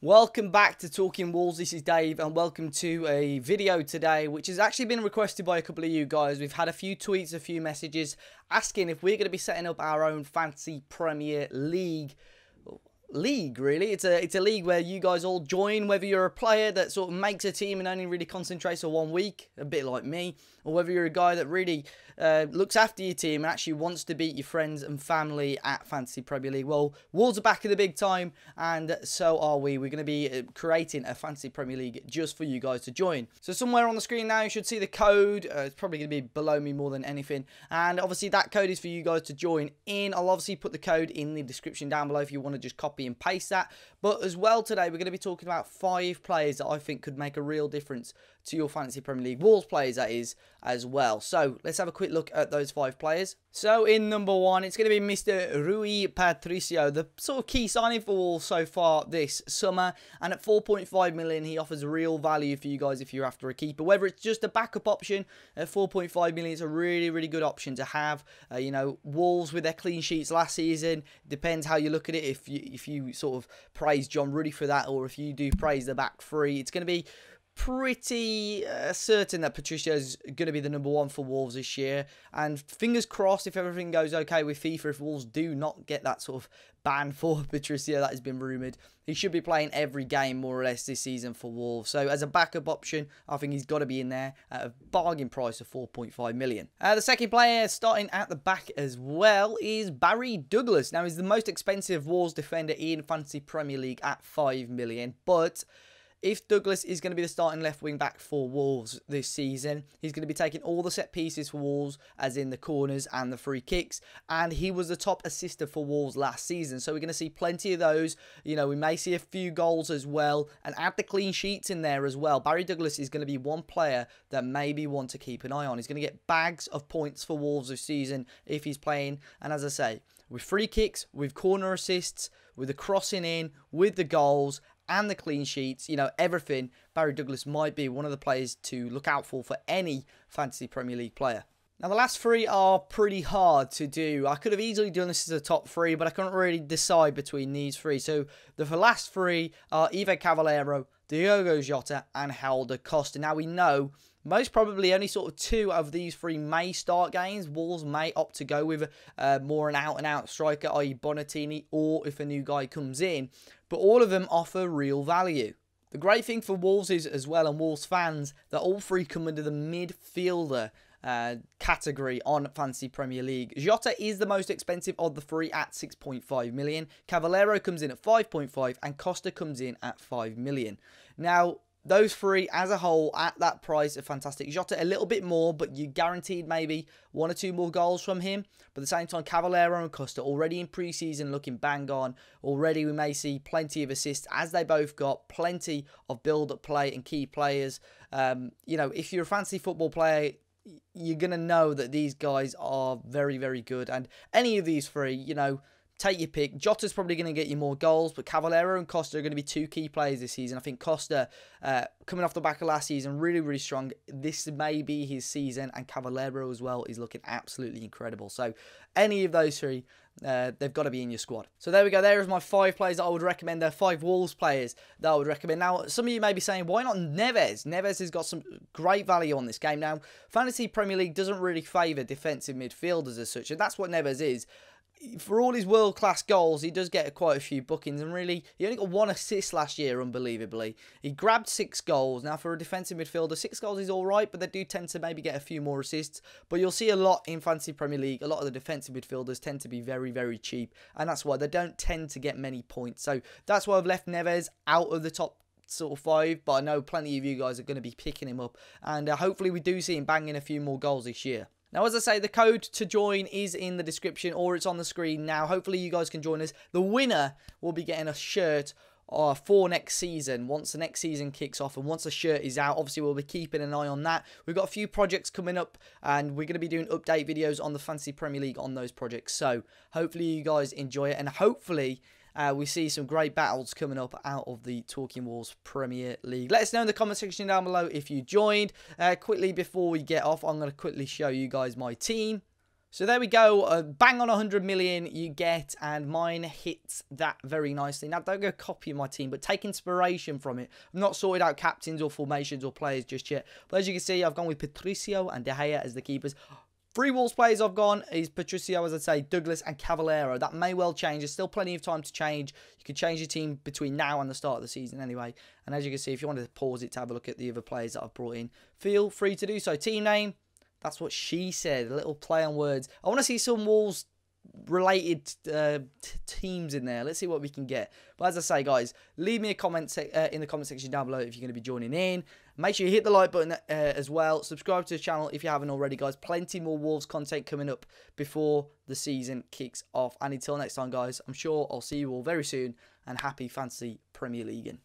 Welcome back to Talking Wolves. This is Dave and welcome to a video today which has actually been requested by a couple of you guys. We've had a few tweets, a few messages asking if we're going to be setting up our own fantasy Premier League. Really, it's a league where you guys all join, whether you're a player that sort of makes a team and only really concentrates on 1 week, a bit like me, or whether you're a guy that really looks after your team and actually wants to beat your friends and family at Fantasy Premier League. Well, Wolves are back in the big time, and so are we. We're going to be creating a Fantasy Premier League just for you guys to join. So somewhere on the screen now, you should see the code. It's probably going to be below me more than anything. And obviously, that code is for you guys to join in. I'll obviously put the code in the description down below if you want to just copy and paste that. But as well today, we're going to be talking about 5 players that I think could make a real difference to your Fantasy Premier League. Wolves players, that is, as well. So let's have a quick look at those 5 players. So in number 1, it's going to be Mr. Rui Patrício, the sort of key signing for Wolves so far this summer. And at 4.5 million, he offers real value for you guys if you're after a keeper. Whether it's just a backup option at 4.5 million, it's a really good option to have. You know, Wolves with their clean sheets last season, depends how you look at it. If you sort of praise John Ruddy for that, or if you do praise the back three, it's going to be pretty certain that Patricio is going to be the number 1 for Wolves this year. And fingers crossed, if everything goes okay with FIFA, if Wolves do not get that sort of ban for Patricio that has been rumoured, he should be playing every game more or less this season for Wolves. So as a backup option, I think he's got to be in there at a bargain price of 4.5 million. The second player starting at the back as well is Barry Douglas. Now, he's the most expensive Wolves defender in Fantasy Premier League at 5 million, but if Douglas is going to be the starting left wing back for Wolves this season, he's going to be taking all the set pieces for Wolves, as in the corners and the free kicks. And he was the top assister for Wolves last season. So we're going to see plenty of those. You know, we may see a few goals as well. And add the clean sheets in there as well. Barry Douglas is going to be one player that maybe want to keep an eye on. He's going to get bags of points for Wolves this season if he's playing. And as I say, with free kicks, with corner assists, with the crossing in, with the goals, and the clean sheets, you know, everything, Barry Douglas might be one of the players to look out for any Fantasy Premier League player. Now, the last 3 are pretty hard to do. I could have easily done this as a top 3, but I couldn't really decide between these 3. So the last 3 are Ivan Cavaleiro, Diogo Jota, and Helder Costa. Now, we know most probably only sort of 2 of these 3 may start games. Wolves may opt to go with more an out-and-out striker, i.e. Bonatini, or if a new guy comes in. But all of them offer real value. The great thing for Wolves is, as well, and Wolves fans, that all 3 come under the midfielder category on Fantasy Premier League. Jota is the most expensive of the 3 at 6.5 million. Cavaleiro comes in at 5.5 and Costa comes in at 5 million. Now, those 3 as a whole at that price are fantastic. Jota a little bit more, but you guaranteed maybe 1 or 2 more goals from him. But at the same time, Cavaleiro and Costa already in pre-season looking bang on. Already we may see plenty of assists, as they both got plenty of build-up play and key players. You know, if you're a fantasy football player, you're going to know that these guys are very good. And any of these 3, you know, take your pick. Jota's probably going to get you more goals, but Cavaleiro and Costa are going to be 2 key players this season. I think Costa, coming off the back of last season, really strong. This may be his season, and Cavaleiro as well is looking absolutely incredible. So any of those 3, they've got to be in your squad. So there we go. There is my 5 players that I would recommend. They're 5 Wolves players that I would recommend. Now, some of you may be saying, why not Neves? Neves has got some great value on this game. Now, Fantasy Premier League doesn't really favour defensive midfielders as such, and that's what Neves is. For all his world-class goals, he does get quite a few bookings, and really, he only got 1 assist last year, unbelievably. He grabbed 6 goals. Now, for a defensive midfielder, 6 goals is alright, but they do tend to maybe get a few more assists. But you'll see a lot in Fantasy Premier League. A lot of the defensive midfielders tend to be very cheap, and that's why they don't tend to get many points. So that's why I've left Neves out of the top sort of 5, but I know plenty of you guys are going to be picking him up, and hopefully we do see him banging a few more goals this year. Now, as I say, the code to join is in the description, or it's on the screen now. Hopefully you guys can join us. The winner will be getting a shirt for next season, once the next season kicks off, and once the shirt is out. Obviously we'll be keeping an eye on that. We've got a few projects coming up, and we're going to be doing update videos on the Fantasy Premier League on those projects. So hopefully you guys enjoy it, and hopefully we see some great battles coming up out of the Talking Wolves Premier League. Let us know in the comment section down below if you joined. Quickly before we get off, I'm going to quickly show you guys my team. So there we go, bang on 100 million you get, and mine hits that very nicely. Now, don't go copying my team, but take inspiration from it. I've not sorted out captains or formations or players just yet, but as you can see, I've gone with Patricio and De Gea as the keepers. 3 Wolves players I've gone is Patricio, as I say, Douglas and Cavallero. That may well change. There's still plenty of time to change. You can change your team between now and the start of the season anyway. And as you can see, if you wanted to pause it to have a look at the other players that I've brought in, feel free to do so. Team name. That's what she said. A little play on words. I want to see some Wolves related teams in there. Let's see what we can get. But as I say, guys, leave me a comment in the comment section down below if you're going to be joining in. Make sure you hit the like button as well. Subscribe to the channel if you haven't already, guys. Plenty more Wolves content coming up before the season kicks off. And until next time, guys, I'm sure I'll see you all very soon. And happy Fantasy Premier League.